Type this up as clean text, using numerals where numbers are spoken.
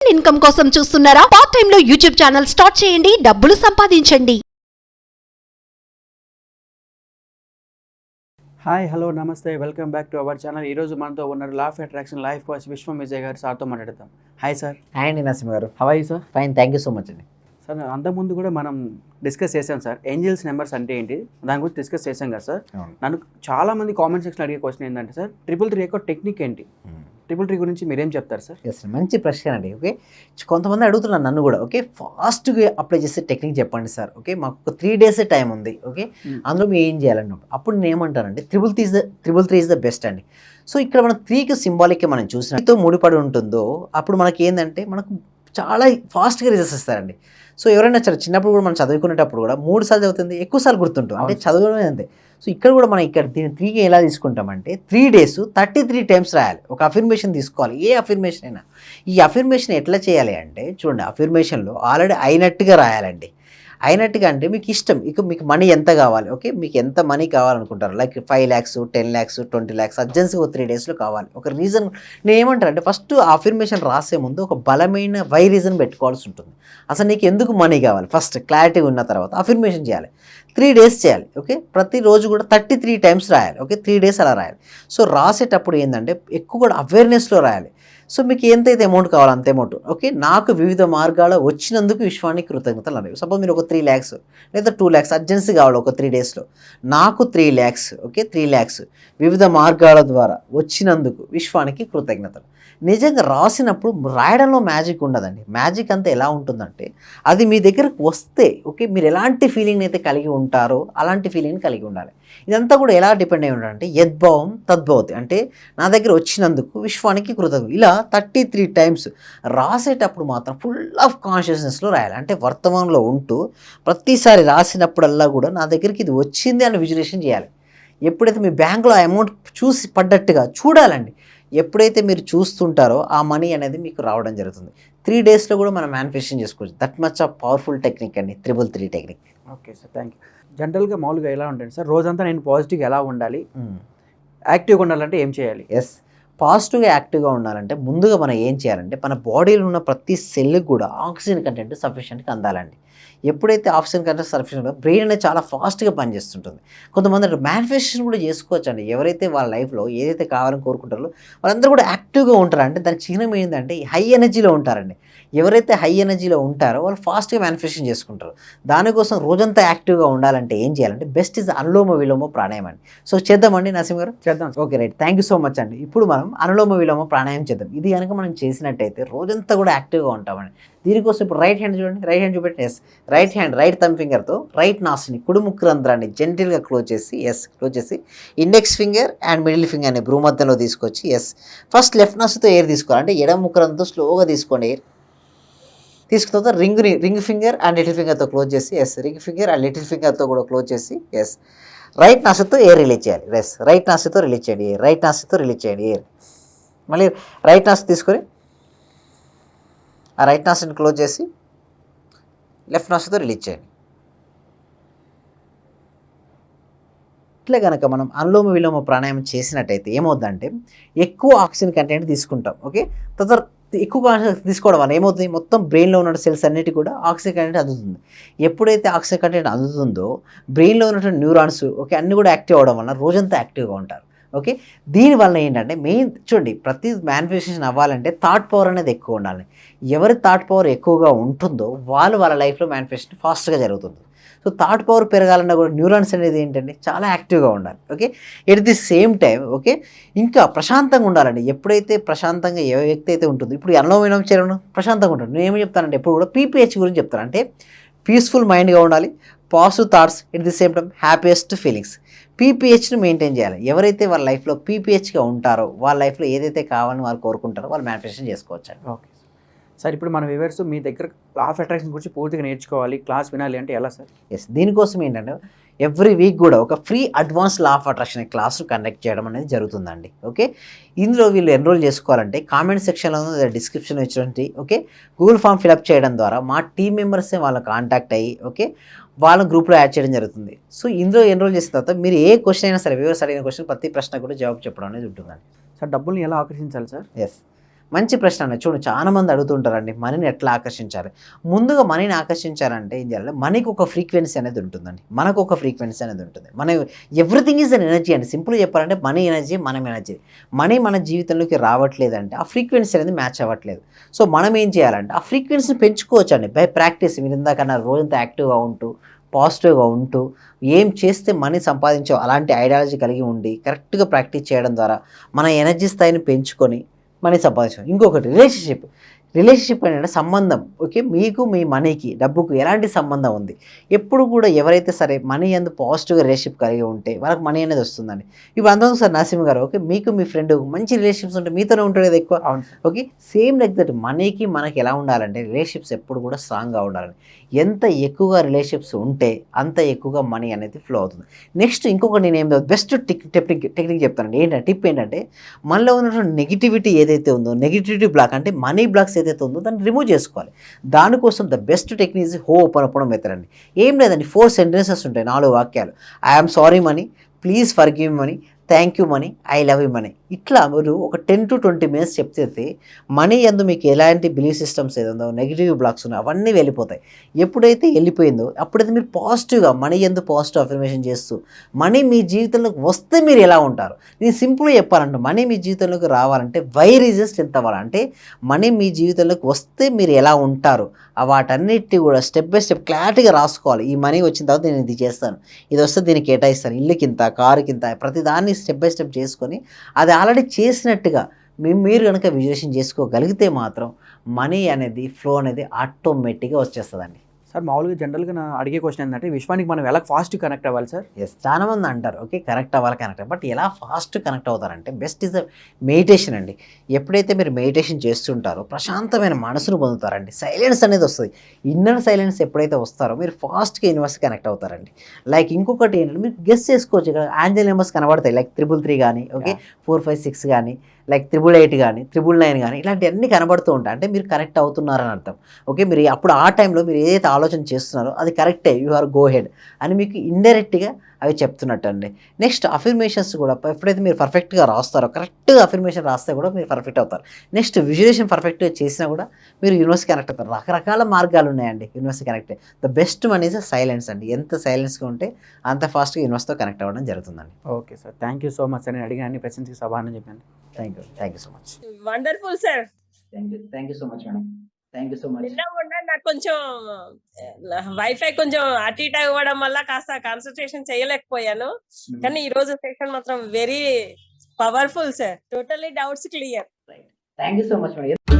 Income కోసం చూస్తున్నారా? Part time లో యూట్యూబ్ ఛానల్ స్టార్ట్ చేయండి, డబ్బులు సంపాదించండి. హాయ్ హలో నమస్తే welcome back to our channel. ఈరోజు మనతో ఉన్నారు law of attraction life coach Vishwam Vijay గారు. సార్తో మాట్లాడతాం. Hi sir. హాయ్ అండి నరసింహ గారు. How are you sir? Fine, thank you so much అండి. సార్ అంతకుముందు కూడా మనం డిస్కస్ చేసాం సార్, ఏంజల్స్ నెంబర్స్ అంటే ఏంటి దాని గురించి డిస్కస్ చేసాం కదా సార్. నన్ను చాలామంది కామెంట్ సెక్షన్ అడిగే క్వశ్చన్ ఏంటంటే సార్, 333 యొక్క టెక్నిక్ ఏంటి? 333 గురించి మీరేం చెప్తారు సార్? ఎస్, మంచి ప్రశ్న అండి. ఓకే, కొంతమంది అడుగుతున్నారు నన్ను కూడా. ఓకే, ఫాస్ట్గా అప్లై చేసే టెక్నిక్ చెప్పండి సార్. ఓకే, మాకు ఒక 3 days టైం ఉంది. ఓకే, అందులో మీరు ఏం చేయాలన్నప్పుడు అప్పుడు నేను ఏమంటానంటే 333 ఈజ్ ద బెస్ట్ అండి. సో ఇక్కడ మనం 3కి సింబాలిక్గా మనం చూసినతో ముడిపడి ఉంటుందో అప్పుడు మనకి ఏంటంటే మనకు చాలా ఫాస్ట్గా రిజల్ట్స్ ఇస్తారండి. సో ఎవరైనా చిన్నప్పుడు కూడా మనం చదువుకునేటప్పుడు కూడా 3 సార్లు చదువుతుంది, ఎక్కువ సార్లు గుర్తుంటుంది. అంటే చదవడమే అంతే. సో ఇక్కడ కూడా మనం ఇక్కడ దీన్ని 3కి ఎలా తీసుకుంటామంటే 3 days 33 times రాయాలి. ఒక అఫర్మేషన్ తీసుకోవాలి, ఏ అఫర్మేషన్ అయినా. ఈ అఫర్మేషన్ ఎట్లా చేయాలి అంటే చూడండి, అఫర్మేషన్లో ఆల్రెడీ అయినట్టుగా రాయాలండి. అయినట్టుగా అంటే మీకు ఇష్టం, ఇక మీకు మనీ ఎంత కావాలి, ఓకే మీకు ఎంత మనీ కావాలనుకుంటారు, like 5 lakhs 10 lakhs 20 lakhs urgency 3 daysలో కావాలి. ఒక రీజన్ నేను ఏమంటారంటే ఫస్ట్ అఫర్మేషన్ రాసే ముందు ఒక బలమైన వై రీజన్ పెట్టుకోవాల్సి ఉంటుంది. అసలు నీకు ఎందుకు మనీ కావాలి ఫస్ట్ క్లారిటీ ఉన్న తర్వాత అఫర్మేషన్ చేయాలి. 3 days చేయాలి. ఓకే, ప్రతిరోజు కూడా 33 times రాయాలి. ఓకే, 3 days అలా రాయాలి. సో రాసేటప్పుడు ఏంటంటే ఎక్కువ కూడా అవేర్నెస్లో రాయాలి. సో మీకు ఎంతైతే అమౌంట్ కావాలో అంత అమౌంట్. ఓకే, నాకు వివిధ మార్గాలు వచ్చినందుకు విశ్వానికి కృతజ్ఞతలు అనేవి. సపోజ్ మీరు ఒక 3 lakhs లేదా 2 lakhs అర్జెన్సీ కావాలి ఒక 3 daysలో, నాకు 3 lakhs. ఓకే, 3 lakhs వివిధ మార్గాల ద్వారా వచ్చినందుకు విశ్వానికి కృతజ్ఞతలు. నిజంగా రాసినప్పుడు రాయడంలో మ్యాజిక్ ఉండదండి. మ్యాజిక్ అంతా ఎలా ఉంటుందంటే అది మీ దగ్గరకు వస్తే ఓకే మీరు ఎలాంటి ఫీలింగ్ అయితే కలిగి ఉంటారో అలాంటి ఫీలింగ్ కలిగి ఉండాలి. ఇదంతా కూడా ఎలా డిపెండ్ అయి ఉండాలంటే యద్భావం తద్భవతి, అంటే నా దగ్గర వచ్చినందుకు విశ్వానికి కృతజ్ఞత. ఇలా 33 times రాసేటప్పుడు మాత్రం ఫుల్ ఆఫ్ కాన్షియస్నెస్లో రాయాలి. అంటే వర్తమానంలో ఉంటూ ప్రతిసారి రాసినప్పుడల్లా కూడా నా దగ్గరికి ఇది వచ్చింది అని విజులేషన్ చేయాలి. ఎప్పుడైతే మీ బ్యాంకులో ఆ అమౌంట్ చూసి పడ్డట్టుగా చూడాలండి. ఎప్పుడైతే మీరు చూస్తుంటారో ఆ మనీ అనేది మీకు రావడం జరుగుతుంది. 3 daysలో కూడా మనం మేనిఫెస్టేషన్ చేసుకోవచ్చు. That much of powerful technique అండి 333 technique. Okay sir, thank you. జనరల్గా మామూలుగా ఎలా ఉంటుంది సార్, రోజంతా నేను పాజిటివ్గా ఎలా ఉండాలి, యాక్టివ్గా ఉండాలంటే ఏం చేయాలి? ఎస్, పాజిటివ్గా యాక్టివ్గా ఉండాలంటే ముందుగా మనం ఏం చేయాలంటే మన బాడీలో ఉన్న ప్రతి సెల్కి కూడా ఆక్సిజన్ కంటెంట్ సఫిషియెంట్గా అందాలండి. ఎప్పుడైతే ఆక్సిజన్ కంటెంట్ సఫిషియెంట్గా బ్రెయిన్ అనేది చాలా ఫాస్ట్గా పనిచేస్తుంటుంది. కొంతమంది మేనిఫెస్టేషన్ కూడా చేసుకోవచ్చు అండి. ఎవరైతే వాళ్ళ లైఫ్లో ఏదైతే కావాలని కోరుకుంటారో వాళ్ళందరూ కూడా యాక్టివ్గా ఉంటారు. అంటే దానికి చిహ్నం ఏంటంటే హై ఎనర్జీలో ఉంటారండి. ఎవరైతే హై ఎనర్జీలో ఉంటారో వాళ్ళు ఫాస్ట్గా మేనిఫెస్టేషన్ చేసుకుంటారు. దానికోసం రోజంతా యాక్టివ్గా ఉండాలంటే ఏం చేయాలంటే బెస్ట్ ఇస్ అనులోమ విలోమ ప్రాణాయామం అండి. సో చేద్దామండి నరసింహ గారు? చేద్దాం. Okay, right, thank you so much అండి. ఇప్పుడు మనం అనులోమ విలోమ ప్రాణాయామం చేద్దాం. ఇది కనుక మనం చేసినట్టయితే రోజంతా కూడా యాక్టివ్గా ఉంటామండి. దీనికోసం ఇప్పుడు రైట్ హ్యాండ్ చూడండి, రైట్ హ్యాండ్ చూపెట్టి yes, right hand right thumb ఫింగర్తో రైట్ నాస్ని కుడి ముక్కు రంధ్రాన్ని జెంటిల్గా క్లోజ్ చేసి ఎస్ క్లోజ్ చేసి ఇండెక్స్ ఫింగర్ అండ్ మిడిల్ ఫింగర్ని భ్రూ మధ్యలో తీసుకొచ్చి ఎస్ ఫస్ట్ లెఫ్ట్ నాస్తో ఎయిర్ తీసుకోవాలి. అంటే ఎడమ ముక్కు రంధ్రంతో స్లోగా తీసుకోండి ఎయిర్. తీసుకున్న తర్వాత రింగ్ ఫింగర్ అండ్ లిటిల్ ఫింగర్తో క్లోజ్ చేసి yes ring finger and little ఫింగర్తో కూడా క్లోజ్ చేసి ఎస్ రైట్ నాస్తో ఎయిర్ రిలీజ్ చేయాలి. ఎస్ రైట్ నాస్తో రిలీజ్ చేయండి ఎయిర్, రైట్ నాస్తో రిలీజ్ చేయండి ఎయిర్. మళ్ళీ రైట్ నాస్ తీసుకొని ఆ రైట్ నాస్ని క్లోజ్ చేసి లెఫ్ట్ నాస్తో రిలీజ్ చేయండి. ఇట్లా కనుక మనం అనులోమ విలోమ ప్రాణాయామం చేసినట్టయితే ఏమవుతుందంటే ఎక్కువ ఆక్సిజన్ కంటెంట్ తీసుకుంటాం. ఓకే, తర్వాత ఎక్కువ ఆక్సిజన్ తీసుకోవడం వల్ల ఏమవుతుంది, మొత్తం బ్రెయిన్లో ఉన్న సెల్స్ అన్నిటి కూడా ఆక్సిజన్ కంటెంట్ అందుతుంది. ఎప్పుడైతే ఆక్సిజన్ కంటెంట్ అందుతుందో బ్రెయిన్లో ఉన్నటువంటి న్యూరాన్స్ ఓకే అన్నీ కూడా యాక్టివ్ అవ్వడం వల్ల రోజంతా యాక్టివ్గా ఉంటారు. ఓకే, దీనివల్ల ఏంటంటే మెయిన్ చూడండి, ప్రతి మేనిఫెస్టేషన్ అవ్వాలంటే థాట్ పవర్ అనేది ఎక్కువ ఉండాలి. ఎవరి థాట్ పవర్ ఎక్కువగా ఉంటుందో వాళ్ళ లైఫ్లో మేనిఫెస్టేషన్ ఫాస్ట్గా జరుగుతుంది. సో థాట్ పవర్ పెరగాలన్నా కూడా న్యూరాన్స్ అనేది ఏంటంటే చాలా యాక్టివ్గా ఉండాలి. Okay, at the same time okay ఇంకా ప్రశాంతంగా ఉండాలండి. ఎప్పుడైతే ప్రశాంతంగా ఏ వ్యక్తి అయితే ఉంటుందో, ఇప్పుడు అనులోమం చేయడం ప్రశాంతంగా ఉంటుంది. నేను ఏమి చెప్తానంటే ఎప్పుడు కూడా పీపీహెచ్ గురించి చెప్తాను. అంటే పీస్ఫుల్ మైండ్గా ఉండాలి, positive thoughts, at the same time happiest feelings. పీపీహెచ్ని మెయింటైన్ చేయాలి. ఎవరైతే వాళ్ళ లైఫ్లో పీపీహెచ్గా ఉంటారో వాళ్ళ లైఫ్లో ఏదైతే కావాలని వాళ్ళు కోరుకుంటారో వాళ్ళు మేనిఫెస్టేషన్ చేసుకోవచ్చు అండి. ఓకే సార్, ఇప్పుడు మన వ్యూవర్స్ మీ దగ్గర లా ఆఫ్ అట్రాక్షన్ గురించి పూర్తిగా నేర్చుకోవాలి, క్లాస్ వినాలి అంటే ఎలా సార్? ఎస్, దీనికోసం ఏంటంటే ఎవ్రీ వీక్ కూడా ఒక free advance law of attraction class conduct చేయడం అనేది జరుగుతుందండి. ఓకే, ఇందులో వీళ్ళు ఎన్రోల్ చేసుకోవాలంటే కామెంట్ సెక్షన్లో డిస్క్రిప్షన్లో ఇచ్చినటువంటి ఓకే గూగుల్ ఫామ్ ఫిలప్ చేయడం ద్వారా మా టీం మెంబర్సే వాళ్ళ కాంటాక్ట్ అయ్యి ఓకే వాళ్ళ గ్రూప్లో యాడ్ చేయడం జరుగుతుంది. సో ఇందులో ఎన్రోల్ చేసిన తర్వాత మీరు ఏ క్వశ్చన్ అయినా సరే వ్యూవర్స్ అడిగిన క్వశ్చన్ ప్రతి ప్రశ్న కూడా జవాబు చెప్పడం అనేది ఉంటుందండి. సార్ డబ్బుల్ని ఎలా ఆకర్షించాలి సార్? ఎస్, మంచి ప్రశ్న అండి. చూడండి చాలా మంది అడుగుతుంటారండి మనీని ఎట్లా ఆకర్షించాలి. ముందుగా మనీని ఆకర్షించాలంటే ఏం చేయాలి, మనీకి ఒక ఫ్రీక్వెన్సీ అనేది ఉంటుందండి. మనకు ఒక ఫ్రీక్వెన్సీ అనేది ఉంటుంది. మన ఎవ్రీథింగ్ ఈజ్ అన్ ఎనర్జీ అండి. సింపుల్గా చెప్పాలంటే మనీ ఎనర్జీ, మనం ఎనర్జీ. మనీ మన జీవితంలోకి రావట్లేదంటే ఆ ఫ్రీక్వెన్సీ అనేది మ్యాచ్ అవ్వట్లేదు. సో మనం ఏం చేయాలంటే ఆ ఫ్రీక్వెన్సీని పెంచుకోవచ్చు అండి బై ప్రాక్టీస్. మీరు ఇందాకన్నా రోజంతా యాక్టివ్గా ఉంటూ, పాజిటివ్గా ఉంటూ, ఏం చేస్తే మనీ సంపాదించో అలాంటి ఐడియాలజీ కలిగి ఉండి కరెక్ట్గా ప్రాక్టీస్ చేయడం ద్వారా మన ఎనర్జీ స్థాయిని పెంచుకొని మనీ సంపాదించడం. ఇంకొకటి రిలేషన్షిప్ అంటే సంబంధం. ఓకే, మీకు మీ మనీకి, డబ్బుకు ఎలాంటి సంబంధం ఉంది. ఎప్పుడు కూడా ఎవరైతే సరే మనీ అందు పాజిటివ్గా రిలేషన్షిప్ కలిగి ఉంటే వాళ్ళకి మనీ అనేది వస్తుందండి. ఇప్పుడు అందరం సార్ నరసింహ గారు, ఓకే, మీకు మీ ఫ్రెండ్ మంచి రిలేషన్షిప్స్ ఉంటే మీతోనే ఉంటాడు కదా ఎక్కువ. అవును sir. Okay, same like that మనీకి మనకి ఎలా ఉండాలంటే రిలేషన్షిప్స్ ఎప్పుడు కూడా స్ట్రాంగ్గా ఉండాలండి. ఎంత ఎక్కువగా రిలేషన్షిప్స్ ఉంటే అంత ఎక్కువగా మనీ అనేది ఫ్లో అవుతుంది. నెక్స్ట్ ఇంకొకటి నేను ఏం బెస్ట్ టెక్నిక్ చెప్తానండి. ఏంటంటే టిప్ ఏంటంటే మనలో ఉన్నటువంటి నెగిటివిటీ ఏదైతే ఉందో, నెగిటివిటీ బ్లాక్ అంటే మనీ బ్లాక్స్ ఏదైతే ఉందో దాన్ని రిమూవ్ చేసుకోవాలి. దానికోసం the best technique is ho'oponopono method అండి. ఏం లేదండి, 4 సెంటెన్సెస్ ఉంటాయి, 4 వాక్యాలు. I'm sorry money, please forgive money, thank you money, I love you money. ఇట్లా మీరు ఒక 10 to 20 minutes చెప్తే మనీ యందు మీకు ఎలాంటి బిలీఫ్ సిస్టమ్స్ ఏదో నెగిటివ్ బ్లాక్స్ ఉన్నాయో అవన్నీ వెళ్ళిపోతాయి. ఎప్పుడైతే వెళ్ళిపోయిందో అప్పుడైతే మీరు పాజిటివ్గా మనీ యందు పాజిటివ్ అఫర్మేషన్ చేస్తూ మనీ మీ జీవితంలోకి వస్తే మీరు ఎలా ఉంటారు. నేను సింపుల్గా చెప్పాలంటే మనీ మీ జీవితంలోకి రావాలంటే వై రీజన్స్ ఎంత అవ్వాలంటే మనీ మీ జీవితంలోకి వస్తే మీరు ఎలా ఉంటారు వాటన్నిటి కూడా స్టెప్ బై స్టెప్ క్లారిటీగా రాసుకోవాలి. ఈ మనీ వచ్చిన తర్వాత నేను ఇది చేస్తాను, ఇది వస్తే దీన్ని కేటాయిస్తాను, ఇల్లుకింత, కారుకింత, ప్రతి దాన్ని స్టెప్ బై స్టెప్ చేసుకొని అది ఆల్రెడీ చేసినట్టుగా మీరు కనుక విజువలైజేషన్ చేసుకోగలిగితే మాత్రం మనీ అనేది ఫ్లో అనేది ఆటోమేటిక్గా వచ్చేస్తుందండి. సార్ మామూలుగా జనరల్గా నా అడిగే క్వశ్చన్ ఏంటంటే విశ్వానికి మనం ఎలా ఫాస్ట్ కనెక్ట్ అవ్వాలి సార్? ఎస్, చాలా మంది అంటారు ఓకే కనెక్ట్ అవ్వాలి, బట్ ఎలా ఫాస్ట్ కనెక్ట్ అవుతారంటే బెస్ట్ ఇస్ ద మెడిటేషన్ అండి. ఎప్పుడైతే మీరు మెడిటేషన్ చేస్తుంటారో ప్రశాంతమైన మనసును పొందుతారండి, సైలెన్స్ అనేది వస్తుంది. ఇన్నర్ సైలెన్స్ ఎప్పుడైతే వస్తారో మీరు ఫాస్ట్గా యూనివర్స్ కనెక్ట్ అవుతారండి. లైక్ ఇంకొకటి ఏంటంటే మీరు గెస్ చేసుకోవచ్చు, ఇక్కడ యాంజల్ నెంబర్స్ కనబడతాయి, లైక్ 333 కానీ, ఓకే 456 కానీ, లైక్ 888 కానీ, 999 కానీ, ఇలాంటివన్నీ కనబడుతూ ఉంటాయి. అంటే మీరు కనెక్ట్ అవుతున్నారని అర్థం. ఓకే, మీరు అప్పుడు ఆ టైంలో మీరు ఏదైతే ఆలోచన చేస్తున్నారో అది కరెక్టే, యూ ఆర్ గో హెడ్ అని మీకు ఇండైరెక్ట్గా అవి చెప్తున్నట్టు అండి. నెక్స్ట్ అఫర్మేషన్స్ కూడా ఎప్పుడైతే మీరు పర్ఫెక్ట్గా రాస్తారో, కరెక్ట్గా అఫర్మేషన్ రాస్తే కూడా మీరు పర్ఫెక్ట్ అవుతారు. నెక్స్ట్ విజువలైజేషన్ పర్ఫెక్ట్గా చేసినా కూడా మీరు యూనివర్స్ కనెక్ట్ అవుతారు. రకరకాల మార్గాలు ఉన్నాయండి universe connect. The best one is silence అండి. ఎంత సైలెన్స్గా ఉంటే అంత ఫాస్ట్గా యూనివర్స్తో కనెక్ట్ అవ్వడం జరుగుతుందండి. Okay sir, thank you so much sir. నేను అడిగిన అన్ని ప్రశ్నకి సమాధానం చెప్పాను. Thank you so much. Wonderful sir. Thank you so much madam. Thank you so much. నిన్న మొన్న నాకు కొంచెం వైఫై కొంచెం అటు ఇటు అవ్వడం వల్ల కాస్త కాన్సన్ట్రేషన్ చేయలేకపోయాను. కానీ ఈ రోజు సెషన్ మాత్రం very powerful sir. Totally doubts clear. Thank you so much madam.